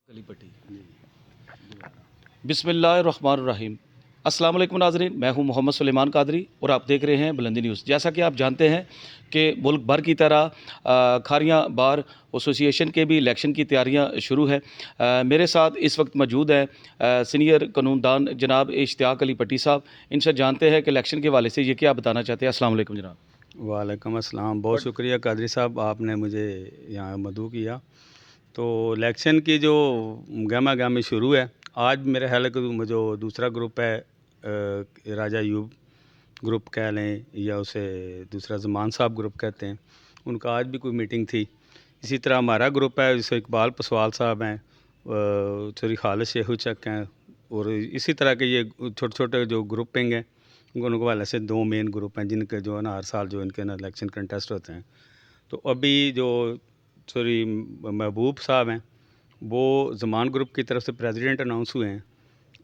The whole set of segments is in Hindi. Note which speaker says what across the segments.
Speaker 1: गली पट्टी। बिस्मिल्लाहिर्रहमानिर्रहीम। अस्सलाम वालेकुम नाज़रीन, मैं हूं मोहम्मद सुलेमान कादरी और आप देख रहे हैं बुलंदी न्यूज़। जैसा कि आप जानते हैं कि मुल्क भर की तरह खारियां बार एसोसिएशन के भी इलेक्शन की तैयारियां शुरू है। मेरे साथ इस वक्त मौजूद हैं सीनियर कानूनदान जनाब इश्तियाक अली पट्टी साहब। इनसे जानते हैं कि इलेक्शन के हवाले से ये क्या बताना चाहते हैं। अस्सलाम वालेकुम जनाब।
Speaker 2: वालेकुम अस्सलाम। बहुत शुक्रिया कादरी साहब, आपने मुझे यहाँ मदऊ किया। तो इलेक्शन की जो गहमा गहमी शुरू है, आज मेरे ख्याल है कि जो दूसरा ग्रुप है, राजा यूब ग्रुप कह लें या उसे दूसरा ज़मान साहब ग्रुप कहते हैं, उनका आज भी कोई मीटिंग थी। इसी तरह हमारा ग्रुप है, जिसमें इकबाल पसवाल साहब हैं, सॉरी खालिद शेखू चक हैं, और इसी तरह के ये छोटे छोटे जो ग्रुपिंग हैं, उनके वाले से दो मेन ग्रुप हैं जिनके जो है ना हर साल जो इनके ना इलेक्शन कंटेस्ट होते हैं। तो अभी जो सॉरी महबूब साहब हैं, वो ज़मान ग्रुप की तरफ से प्रेसिडेंट अनाउंस हुए हैं,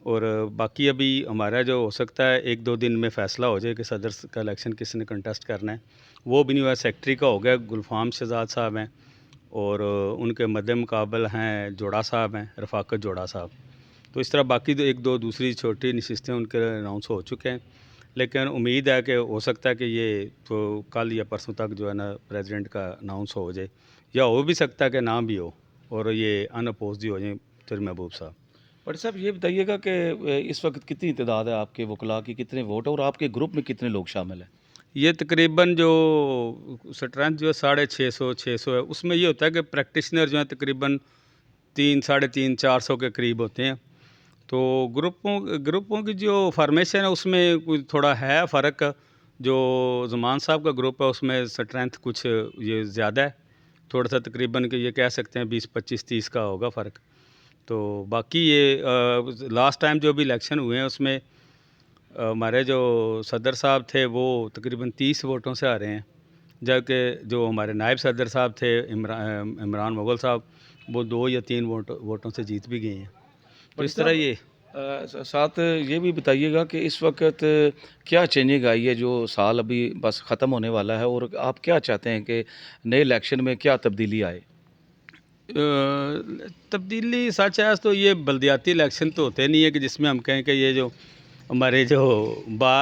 Speaker 2: और बाकी अभी हमारा जो हो सकता है 1-2 दिन में फ़ैसला हो जाए कि सदर का इलेक्शन किसने कंटेस्ट करना है। वो भी नहीं हुआ। सेक्रेटरी का हो गया, गुलफाम शहजाद साहब हैं, और उनके मद्दे मुकाबल हैं जोड़ा साहब हैं, रफ़ाकत जोड़ा साहब। तो इस तरह बाकी तो 1-2 दूसरी छोटी नशिस्तें उनके अनाउंस हो चुके हैं, लेकिन उम्मीद है कि हो सकता है कि ये तो कल या परसों तक जो है ना प्रेसिडेंट का अनाउंस हो जाए, या हो भी सकता है कि ना भी हो और ये अनअपोज्ड ही हो जाए फिर महबूब साहब।
Speaker 1: पट्टी साहब, ये बताइएगा कि इस वक्त कितनी तादाद है आपके वकला की, कितने वोट है और आपके ग्रुप में कितने लोग शामिल हैं।
Speaker 2: ये तकरीबन जो स्ट्रेंथ जो है 650 है, उसमें ये होता है कि प्रैक्टिशनर जो है तकरीबन 3 साढ़े 300-400 के करीब होते हैं। तो ग्रुपों की जो फॉर्मेशन है उसमें कुछ थोड़ा है फ़र्क। जो ज़मान साहब का ग्रुप है उसमें स्ट्रेंथ कुछ ये ज़्यादा है, थोड़ा सा तकरीबन कि ये कह सकते हैं 20-25-30 का होगा फ़र्क। तो बाकी ये लास्ट टाइम जो भी इलेक्शन हुए हैं उसमें हमारे जो सदर साहब थे वो तकरीबन 30 वोटों से आ रहे हैं, जबकि जो हमारे नायब सदर साहब थे इमरान मुग़ल साहब, वो 2 या 3 वोटों से जीत भी गए हैं। तो
Speaker 1: पट्टी
Speaker 2: इस तरह
Speaker 1: साहब,
Speaker 2: ये
Speaker 1: साथ ये भी बताइएगा कि इस वक्त क्या चेंजिंग आई है, जो साल अभी बस ख़त्म होने वाला है, और आप क्या चाहते हैं कि नए इलेक्शन में क्या तब्दीली आए।
Speaker 2: तब्दीली सच है तो ये बल्दियाती इलेक्शन तो होते नहीं है कि जिसमें हम कहें कि ये जो हमारे जो बा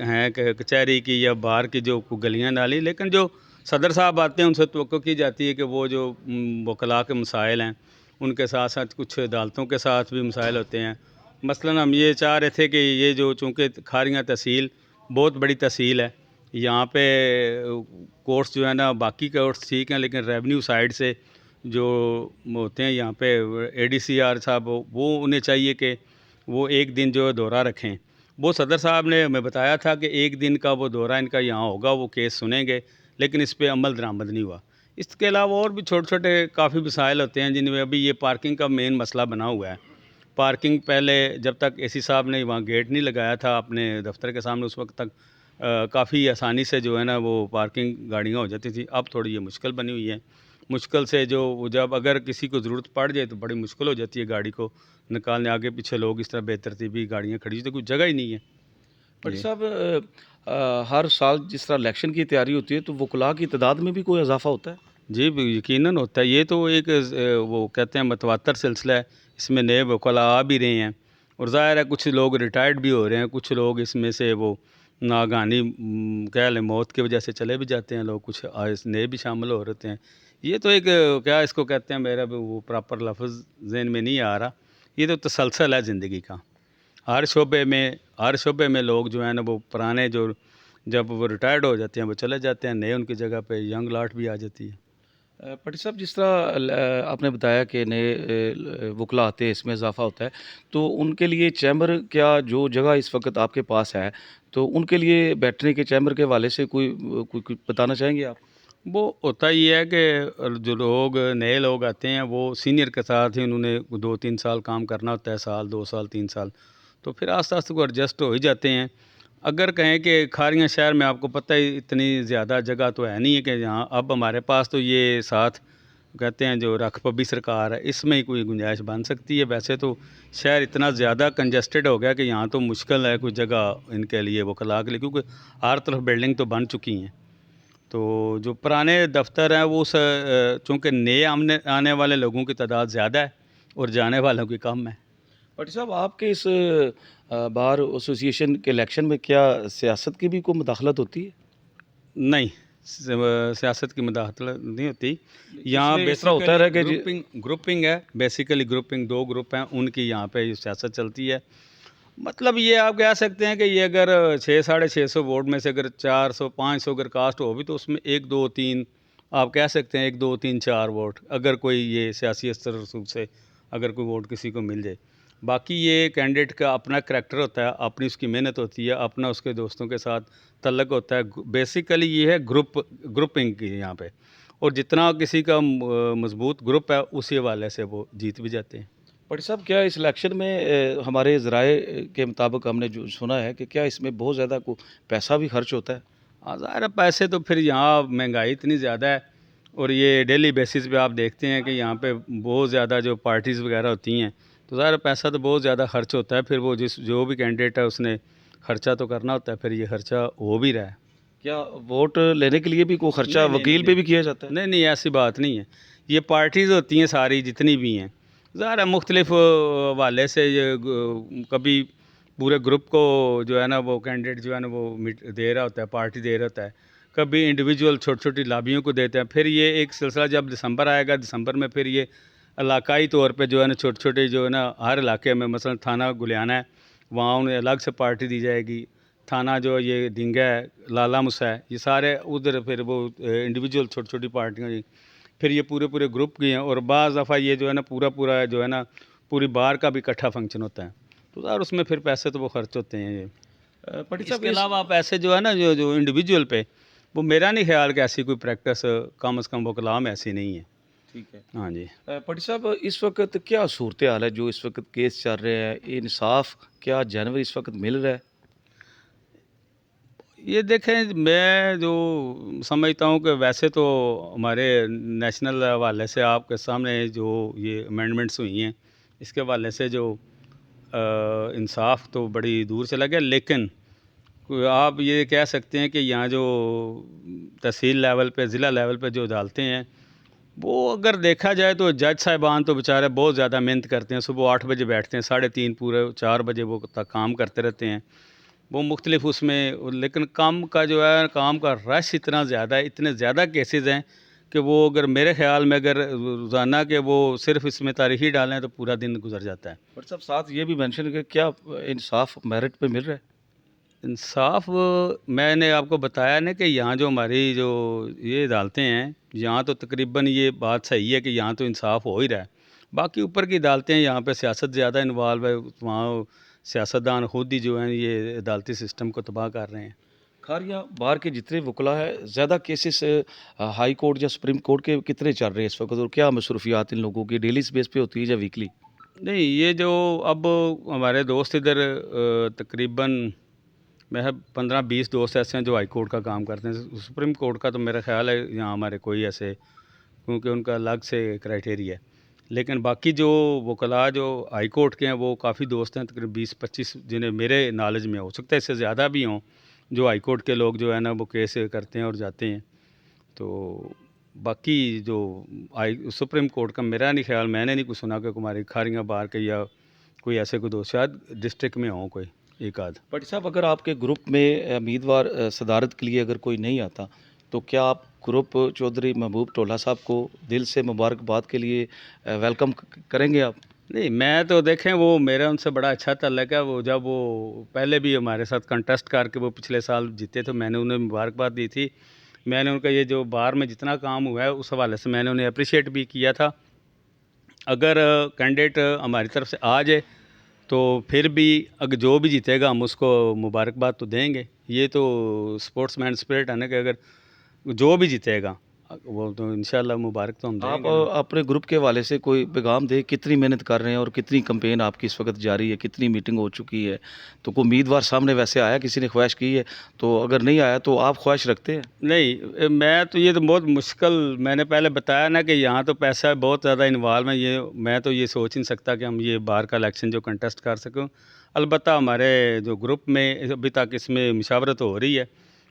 Speaker 2: हैं कचहरी की या बाहर की जो गलियां नाली, लेकिन जो सदर साहब आते हैं उनसे तवक्को की जाती है कि वो जो वकला के मसाइल हैं उनके साथ साथ कुछ अदालतों के साथ भी मसाइल होते हैं। मसलन हम ये चाह रहे थे कि ये जो चूँकि खारियाँ तहसील बहुत बड़ी तहसील है, यहाँ पे कोर्ट्स जो है ना बाकी कोर्ट्स ठीक हैं, लेकिन रेवेन्यू साइड से जो होते हैं यहाँ पे एडीसीआर साहब, वो उन्हें चाहिए कि वो एक दिन जो है दौरा रखें। वो सदर साहब ने हमें बताया था कि एक दिन का वो दौरा इनका यहाँ होगा, वो केस सुनेंगे, लेकिन इस पर अमल दरामद नहीं हुआ। इसके अलावा और भी छोटे छोटे काफ़ी मसाइल होते हैं जिनमें अभी ये पार्किंग का मेन मसला बना हुआ है। पार्किंग पहले जब तक एसी साहब ने वहाँ गेट नहीं लगाया था अपने दफ्तर के सामने, उस वक्त तक काफ़ी आसानी से जो है ना वो पार्किंग गाड़ियाँ हो जाती थी। अब थोड़ी ये मुश्किल बनी हुई है। मुश्किल से जो जब अगर किसी को ज़रूरत पड़ जाए तो बड़ी मुश्किल हो जाती है गाड़ी को निकालने, आगे पीछे लोग इस तरह बेतरतीबी गाड़ियाँ खड़ी, तो कुछ जगह ही नहीं है।
Speaker 1: पट्टी
Speaker 2: जी
Speaker 1: साहब, हर साल जिस तरह इलेक्शन की तैयारी होती है, तो वकला की तादाद में भी कोई इजाफा होता है।
Speaker 2: जी, यकीनन होता है। ये तो एक वो कहते हैं मतवातर सिलसिला है। इसमें नए वकला आ भी रहे हैं, और ज़ाहिर है कुछ लोग रिटायर्ड भी हो रहे हैं, कुछ लोग इसमें से वो नागानी कह लें मौत की वजह से चले भी जाते हैं लोग, कुछ नए भी शामिल हो रहते हैं। ये तो एक क्या इसको कहते हैं, मेरा भी वो प्रॉपर लफ्ज़ ज़हन में नहीं आ रहा। ये तो तसलसल है ज़िंदगी का। हर शोबे में लोग जो हैं ना वो पुराने जो जब वो रिटायर्ड हो जाते हैं वो चले जाते हैं, नए उनकी जगह पे यंग लाट भी आ जाती है।
Speaker 1: पट्टी साहब, जिस तरह आपने बताया कि नए वकला आते हैं, इसमें इजाफा होता है, तो उनके लिए चैम्बर, क्या जो जगह इस वक्त आपके पास है, तो उनके लिए बैठने के चैम्बर के हवाले से कोई बताना चाहेंगे आप।
Speaker 2: वो होता ये है कि जो लोग नए लोग आते हैं वो सीनियर के साथ ही उन्होंने 2-3 साल काम करना होता है, साल 2 साल 3 साल, तो फिर आस्ते आस्ते को एडजस्ट हो ही जाते हैं। अगर कहें कि खारियाँ शहर में आपको पता है इतनी ज़्यादा जगह तो है नहीं है कि यहाँ अब हमारे पास तो ये साथ कहते हैं जो रखपबी सरकार है इसमें ही कोई गुंजाइश बन सकती है। वैसे तो शहर इतना ज़्यादा कंजस्टेड हो गया कि यहाँ तो मुश्किल है कोई जगह इनके लिए वकला के लिए, क्योंकि हर तरफ बिल्डिंग तो बन चुकी हैं। तो जो पुराने दफ्तर हैं वो चूँकि नए आने आने वाले लोगों की तादाद ज़्यादा है, और जाने वालों की कम है।
Speaker 1: भट्टी साहब, आपके इस बार एसोसिएशन के इलेक्शन में क्या सियासत की भी कोई मुदाखलत होती है?
Speaker 2: नहीं, सियासत की मुदाखलत नहीं होती। यहाँ
Speaker 1: इसमें इस तरह होता
Speaker 2: बेसिकली
Speaker 1: है कि
Speaker 2: ग्रुपिंग है, बेसिकली ग्रुपिंग 2 ग्रुप हैं, उनकी यहाँ पे सियासत चलती है। मतलब ये आप कह सकते हैं कि ये अगर 6 साढ़े 600 वोट में से अगर 400 500 अगर कास्ट हो भी तो उसमें 1 2 3 आप कह सकते हैं 1 2 3 4 वोट अगर कोई ये सियासी अस्तर रसूख से अगर कोई वोट किसी को मिल जाए। बाकी ये कैंडिडेट का अपना करैक्टर होता है, अपनी उसकी मेहनत होती है, अपना उसके दोस्तों के साथ तल्लक होता है। बेसिकली ये है ग्रुपिंग की यहाँ पे, और जितना किसी का मजबूत ग्रुप है उसी हवाले से वो जीत भी जाते हैं।
Speaker 1: भट्टी साहब, क्या इस इलेक्शन में हमारे ज़राए के मुताबिक हमने जो सुना है कि क्या इसमें बहुत ज़्यादा को पैसा भी खर्च होता है?
Speaker 2: हाँ, ज़ाहिर है पैसे तो फिर यहाँ महंगाई इतनी ज़्यादा है, और ये डेली बेसिस पे आप देखते हैं कि यहाँ पे बहुत ज़्यादा जो पार्टीज़ वगैरह होती हैं, तो ज़ाहिर है पैसा तो बहुत ज़्यादा खर्च होता है। फिर वो जो भी कैंडिडेट है उसने खर्चा तो करना होता है, फिर ये खर्चा हो भी रहा है।
Speaker 1: क्या वोट लेने के लिए भी कोई खर्चा
Speaker 2: नहीं नहीं नहीं
Speaker 1: वकील पे
Speaker 2: नहीं
Speaker 1: भी किया जाता है?
Speaker 2: नहीं नहीं, ऐसी बात नहीं है। ये पार्टीज़ होती हैं सारी जितनी भी हैं, ज़ाहिर है मुख्तलिफ हवाले से ये कभी पूरे ग्रुप को जो है ना वो कैंडिडेट जो है ना वो दे रहा होता है, पार्टी दे रहा होता है। कभी इंडिविजुअल छोटी छोटी लाभियों को देते हैं। फिर ये एक सिलसिला जब दिसंबर आएगा, दिसंबर में फिर ये इलाकाई तौर पे जो है ना छोटे छोटे जो है ना हर इलाके में मसलन थाना गुलियाना है, वहाँ उन्हें अलग से पार्टी दी जाएगी। थाना जो ये ढींगा है, लाला मुसा है, ये सारे उधर फिर वो इंडिविजुअल छोटी छोटी पार्टियाँ जी। फिर ये पूरे पूरे ग्रुप की हैं, और बाज़ दफ़ा ये जो है ना पूरा पूरा जो है ना पूरी बार का भी इकट्ठा फंक्शन होता है, तो यार उसमें फिर पैसे तो वो खर्च होते हैं ये।
Speaker 1: भट्टी साहब,
Speaker 2: इसके अलावा पैसे जो है ना जो जो इंडिविजुअल पे, वो मेरा नहीं ख्याल कि ऐसी कोई प्रैक्टिस कम से कम वकला में ऐसी नहीं है।
Speaker 1: ठीक है।
Speaker 2: हाँ जी।
Speaker 1: भट्टी साहब, इस वक्त क्या सूरत हाल है? जो इस वक्त केस चल रहे हैं, इंसाफ क्या जानवर इस वक्त मिल रहा है?
Speaker 2: ये देखें, मैं जो समझता हूँ कि वैसे तो हमारे नेशनल हवाले से आपके सामने जो ये अमेंडमेंट्स हुई हैं, इसके हवाले से जो इंसाफ तो बड़ी दूर चला गया। लेकिन आप ये कह सकते हैं कि यहाँ जो तहसील लेवल पे, ज़िला लेवल पे जो अदालतें हैं, वो अगर देखा जाए तो जज साहिबान तो बेचारे बहुत ज़्यादा मेहनत करते हैं। सुबह 8 बजे बैठते हैं, 3:30 पूरे 4 बजे वो तक काम करते रहते हैं। वो मुख्तलिफ उसमें, लेकिन काम का जो है काम का रश इतना ज़्यादा है, इतने ज़्यादा केसेस हैं कि वो अगर मेरे ख़्याल में अगर रोज़ाना के वो सिर्फ इसमें तारीख ही डालें तो पूरा दिन गुजर जाता है।
Speaker 1: भट्टी साहब, साथ ये भी मेंशन कि क्या इंसाफ मेरिट पे मिल रहा है?
Speaker 2: इंसाफ, मैंने आपको बताया ना कि यहाँ जो हमारी जो ये अदालतें हैं, यहाँ तो तकरीबन ये बात सही है कि यहाँ तो इंसाफ हो ही रहा है। बाकी ऊपर की अदालतें हैं, यहाँ पे सियासत ज़्यादा इन्वॉल्व है, वहाँ सियासतदान खुद ही जो हैं ये अदालती सिस्टम को तबाह कर रहे हैं।
Speaker 1: खारियाँ बार के जितने वकला है, ज़्यादा केसेस हाई कोर्ट या सुप्रीम कोर्ट के कितने चल रहे हैं इस वक्त, और क्या मसरूफियात इन लोगों की डेली बेस पे होती है या वीकली?
Speaker 2: नहीं, ये जो अब हमारे दोस्त इधर तकरीबन मैं 15-20 दोस्त ऐसे हैं जो हाई कोर्ट का काम करते हैं। सुप्रीम कोर्ट का तो मेरा ख़्याल है यहाँ हमारे कोई ऐसे, क्योंकि उनका अलग से क्राइटेरिया है। लेकिन बाकी जो वकला जो हाई कोर्ट के हैं वो काफ़ी दोस्त हैं, तकरीबन 20-25 जिन्हें मेरे नॉलेज में, हो सकता है इससे ज़्यादा भी हों, जो हाई कोर्ट के लोग जो है ना वो केस करते हैं और जाते हैं। तो बाकी जो सुप्रीम कोर्ट का मेरा नहीं ख्याल, मैंने नहीं कुछ सुना कि हमारी खारियाँ बार के या कोई ऐसे कोई दोस्त, शायद डिस्ट्रिक्ट में हों कोई एक आध।
Speaker 1: भट्टी साहब, अगर आपके ग्रुप में उम्मीदवार सदारत के लिए अगर कोई नहीं आता, तो क्या आप ग्रुप चौधरी महबूब टोला साहब को दिल से मुबारकबाद के लिए वेलकम करेंगे आप?
Speaker 2: नहीं, मैं तो देखें वो मेरा उनसे बड़ा अच्छा ताल्लुक है। वो जब वो पहले भी हमारे साथ कंटेस्ट करके वो पिछले साल जीते तो मैंने उन्हें मुबारकबाद दी थी। मैंने उनका ये जो बार में जितना काम हुआ है उस हवाले से मैंने उन्हें अप्रिशिएट भी किया था। अगर कैंडिडेट हमारी तरफ से आ जाए तो फिर भी अगर जो भी जीतेगा हम उसको मुबारकबाद तो देंगे। ये तो स्पोर्ट्समैन स्पिरिट है ना कि अगर जो भी जीतेगा वो तो इंशाल्लाह मुबारक तो हम
Speaker 1: आप
Speaker 2: देंगे ना।
Speaker 1: अपने ग्रुप के हवाले से कोई पैगाम दें, कितनी मेहनत कर रहे हैं और कितनी कंपेन आपकी इस वक्त जारी है, कितनी मीटिंग हो चुकी है? तो कोई उम्मीदवार सामने वैसे आया, किसी ने ख्वाहिश की है? तो अगर नहीं आया तो आप ख्वाहिश रखते हैं?
Speaker 2: नहीं, मैं तो ये तो बहुत मुश्किल, मैंने पहले बताया ना कि यहाँ तो पैसा बहुत ज़्यादा इन्वॉल्व है। ये मैं तो ये सोच ही नहीं सकता कि हम ये बार का इलेक्शन जो कंटेस्ट कर सकें। अलबत्ता हमारे जो ग्रुप में अभी तक इसमें मुशावरत हो रही है।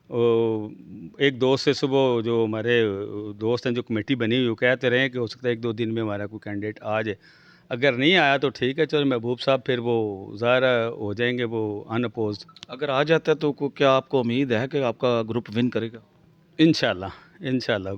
Speaker 2: एक दोस्त से सुबह जो हमारे दोस्त हैं जो कमेटी बनी हुई, वो कहते रहे हैं कि हो सकता है 1-2 दिन में हमारा कोई कैंडिडेट आ जाए। अगर नहीं आया तो ठीक है, चलो महबूब साहब फिर वो ज़ाहिर हो जाएंगे वो अनअपोज्ड।
Speaker 1: अगर आ जाता है तो क्या आपको उम्मीद है कि आपका ग्रुप विन करेगा?
Speaker 2: इंशाल्लाह इंशाल्लाह।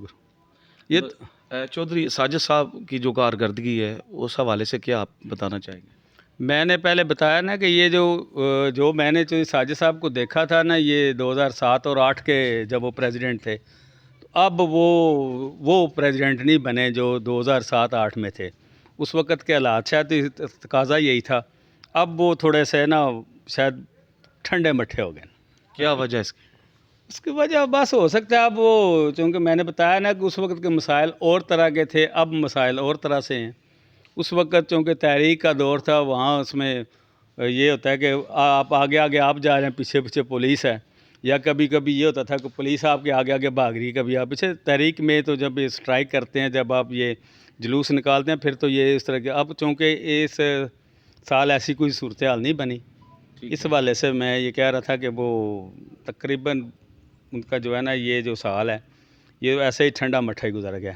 Speaker 2: ये
Speaker 1: ब- चौधरी साजिद साहब की जो कारकर्दगी है उस हवाले से क्या आप बताना चाहेंगे?
Speaker 2: मैंने पहले बताया ना कि ये जो मैंने जो साजिद साहब को देखा था ना, ये 2007 और 8 के जब वो प्रेसिडेंट थे, तो अब वो प्रेसिडेंट नहीं बने जो 2007-8 में थे। उस वक़्त के हालात शायद तकाज़ा यही था। अब वो थोड़े से ना शायद ठंडे मट्ठे हो गए।
Speaker 1: क्या वजह है इसकी?
Speaker 2: उसकी वजह बस हो सकता है अब वो, चूँकि मैंने बताया ना कि उस वक़्त के मसाइल और तरह के थे, अब मसाइल और तरह से हैं। उस वक़्त चूँकि तहरीक का दौर था, वहाँ उसमें ये होता है कि आप आगे आगे आप जा रहे हैं, पीछे पीछे पुलिस है। या कभी कभी ये होता था कि पुलिस आपके आगे आगे भाग रही है, कभी आप पीछे। तहरीक में तो जब ये स्ट्राइक करते हैं, जब आप ये जुलूस निकालते हैं, फिर तो ये इस तरह के। अब चूँकि इस साल ऐसी कोई सूरत हाल नहीं बनी,
Speaker 1: ठीक
Speaker 2: इस
Speaker 1: है।
Speaker 2: हवाले से मैं ये कह रहा था कि वो तकरीबन उनका जो है ना, ये जो साल है, ये ऐसे ही ठंडा मट्ठा ही गुजर गया।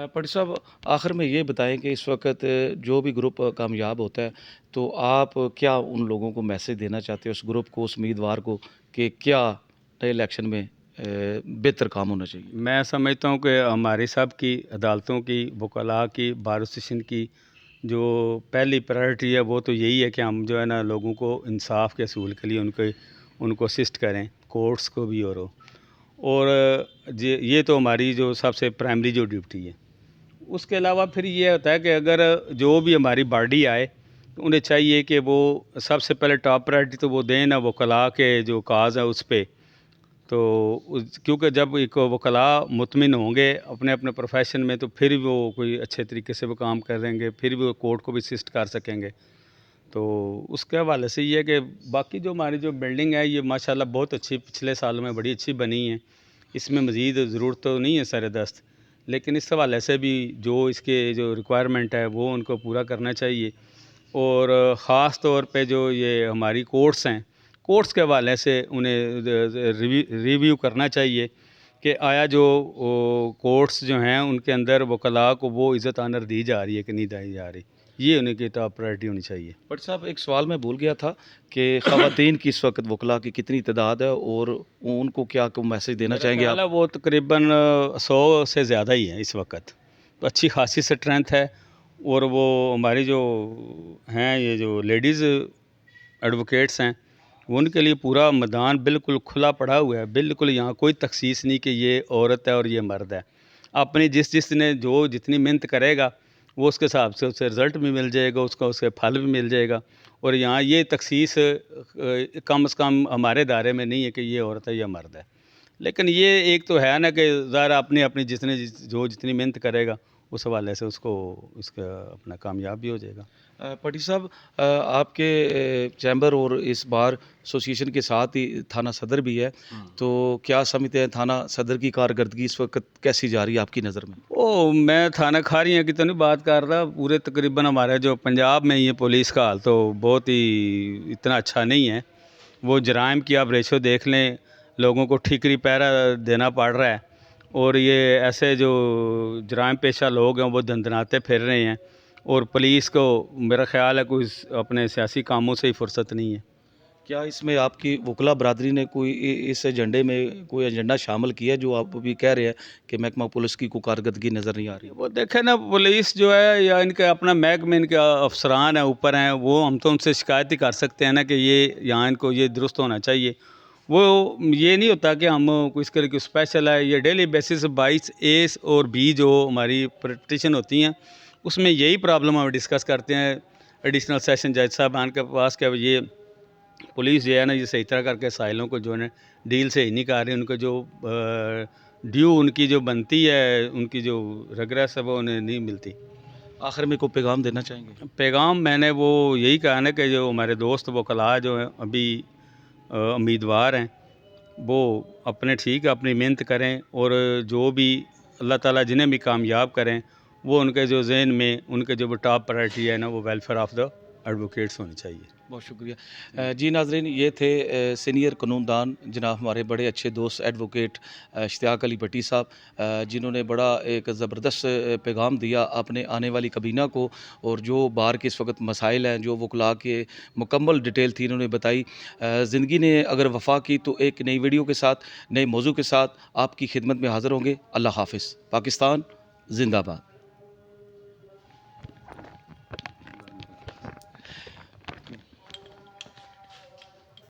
Speaker 1: पटी साहब, आखिर में ये बताएं कि इस वक्त जो भी ग्रुप कामयाब होता है तो आप क्या उन लोगों को मैसेज देना चाहते हो, उस ग्रुप को, उस उम्मीदवार को, कि क्या नए इलेक्शन में बेहतर काम होना चाहिए?
Speaker 2: मैं समझता हूँ कि हमारी सब की अदालतों की, वकला की, बार एसोसिएशन की जो पहली प्रायोरिटी है वो तो यही है कि हम जो है ना लोगों को इंसाफ के असूल के लिए उनको असिस्ट करें, कोर्ट्स को भी। और ये तो हमारी जो सबसे प्राइमरी जो ड्यूटी है। उसके अलावा फिर ये होता है कि अगर जो भी हमारी बॉडी आए तो उन्हें चाहिए कि वो सबसे पहले टॉप प्रायोरिटी तो वो दें ना वकला के जो काज है उस पर। तो क्योंकि जब एक वकला मुतमिन होंगे अपने अपने प्रोफेशन में, तो फिर वो कोई अच्छे तरीके से वो काम करेंगे, फिर वो कोर्ट को भी असिस्ट कर सकेंगे। तो उसके हवाले से ये है कि बाकी जो हमारी जो बिल्डिंग है, ये माशाल्लाह बहुत अच्छी पिछले सालों में बड़ी अच्छी बनी है। इसमें मज़ीद ज़रूरत तो नहीं है सर-ए-दस्त, लेकिन इस हवाले से भी जो इसके जो रिक्वायरमेंट है वो उनको पूरा करना चाहिए। और ख़ास तौर पे जो ये हमारी कोर्ट्स हैं, कोर्ट्स के हवाले से उन्हें रिव्यू करना चाहिए कि आया जो कोर्ट्स जो हैं उनके अंदर वकला को वो इज़्ज़त आनर दी जा रही है कि नहीं दी जा रही। ये उनकी टॉप प्रायोरिटी होनी चाहिए।
Speaker 1: बट साहब, एक सवाल मैं भूल गया था कि ख़वातीन की इस वक्त वकला की कितनी तादाद है और उनको क्या को मैसेज देना
Speaker 2: मेरा
Speaker 1: चाहेंगे
Speaker 2: ख्याल
Speaker 1: आप?
Speaker 2: है वो तकरीबन 100 से ज़्यादा ही है इस वक्त। तो अच्छी खासी स्ट्रेंथ है। और वो हमारी जो हैं, ये जो लेडीज़ एडवोकेट्स हैं, वो उनके लिए पूरा मैदान बिल्कुल खुला पड़ा हुआ है। बिल्कुल यहाँ कोई तखसीस नहीं कि ये औरत है और ये मर्द है। अपनी जिसने जो जितनी मेहनत करेगा वो उसके हिसाब से उसे रिज़ल्ट भी मिल जाएगा, उसका उसे फल भी मिल जाएगा। और यहाँ ये तखसीस कम से कम हमारे दायरे में नहीं है कि ये औरत है या मर्द है। लेकिन ये एक तो है ना कि ज़ाहिर अपनी अपनी जो जितनी मेहनत करेगा उस हवाले से उसको उसका अपना कामयाब भी हो जाएगा।
Speaker 1: पटी साहब, आपके चैम्बर और इस बार एसोसिएशन के साथ ही थाना सदर भी है, तो क्या समझते हैं थाना सदर की कारकर्दगी इस वक्त कैसी जा रही है आपकी नज़र में?
Speaker 2: मैं थाना खारियाँ की तो नहीं बात कर रहा, पूरे तकरीबन हमारे जो पंजाब में ये पुलिस का हाल तो बहुत ही इतना अच्छा नहीं है। वो जराइम की आप रेशो देख लें, लोगों को ठीकरी पहरा देना पड़ रहा है। और ये ऐसे जो जराइम पेशा लोग हैं वो दंदनाते फिर रहे हैं। और पुलिस को मेरा ख़्याल है कोई अपने सियासी कामों से ही फुर्सत नहीं है।
Speaker 1: क्या इसमें आपकी वकला बरादरी ने कोई इस एजेंडे में कोई एजेंडा शामिल किया है जो आप अभी कह रहे हैं कि महकमा पुलिस की कोई कारकर्दगी नज़र नहीं आ रही?
Speaker 2: वो देखें ना, पुलिस जो है या इनके अपना महकमे, इनके अफसरान हैं ऊपर हैं, वो हम तो उनसे शिकायत ही कर सकते हैं ना कि ये यहाँ इनको ये दुरुस्त होना चाहिए। वो ये नहीं होता कि हम कोई इस तरह की स्पेशल है, ये डेली बेसिस 22 ए और बी जो हमारी पटिशन होती हैं उसमें यही प्रॉब्लम हम डिस्कस करते हैं एडिशनल सेशन जज साहबान के पास। क्या ये पुलिस जो है ना, ये सही तरह करके साइलों को जो है डील सही नहीं कर रही, उनको जो ड्यू उनकी जो बनती है, उनकी जो रेग्रेस है वो उन्हें नहीं मिलती।
Speaker 1: आखिर में कोई पैगाम देना चाहेंगे?
Speaker 2: पैगाम मैंने वो यही कहा ना कि जो हमारे दोस्त वकला जो हैं अभी उम्मीदवार हैं, वो अपने ठीक है अपनी मेहनत करें। और जो भी अल्लाह ताला जिन्हें भी कामयाब करें, वो उनके जो ज़हन में उनके जो टॉप प्रायोरिटी है ना, वो वेलफेयर ऑफ द एडवोकेट्स होने चाहिए।
Speaker 1: बहुत शुक्रिया। जी नाजरीन, ये थे सीनियर कानूनदान जनाब हमारे बड़े अच्छे दोस्त एडवोकेट इश्तियाक अली भट्टी साहब, जिन्होंने बड़ा एक ज़बरदस्त पैगाम दिया अपने आने वाली कबीना को, और जो बार के इस वक्त मसाइल हैं जो वकला के मुकम्मल डिटेल थी इन्होंने बताई। ज़िंदगी ने अगर वफ़ा की तो एक नई वीडियो के साथ, नए मौजू के साथ आपकी खिदमत में हाज़िर होंगे। अल्लाह हाफ़िज़। पाकिस्तान ज़िंदाबाद।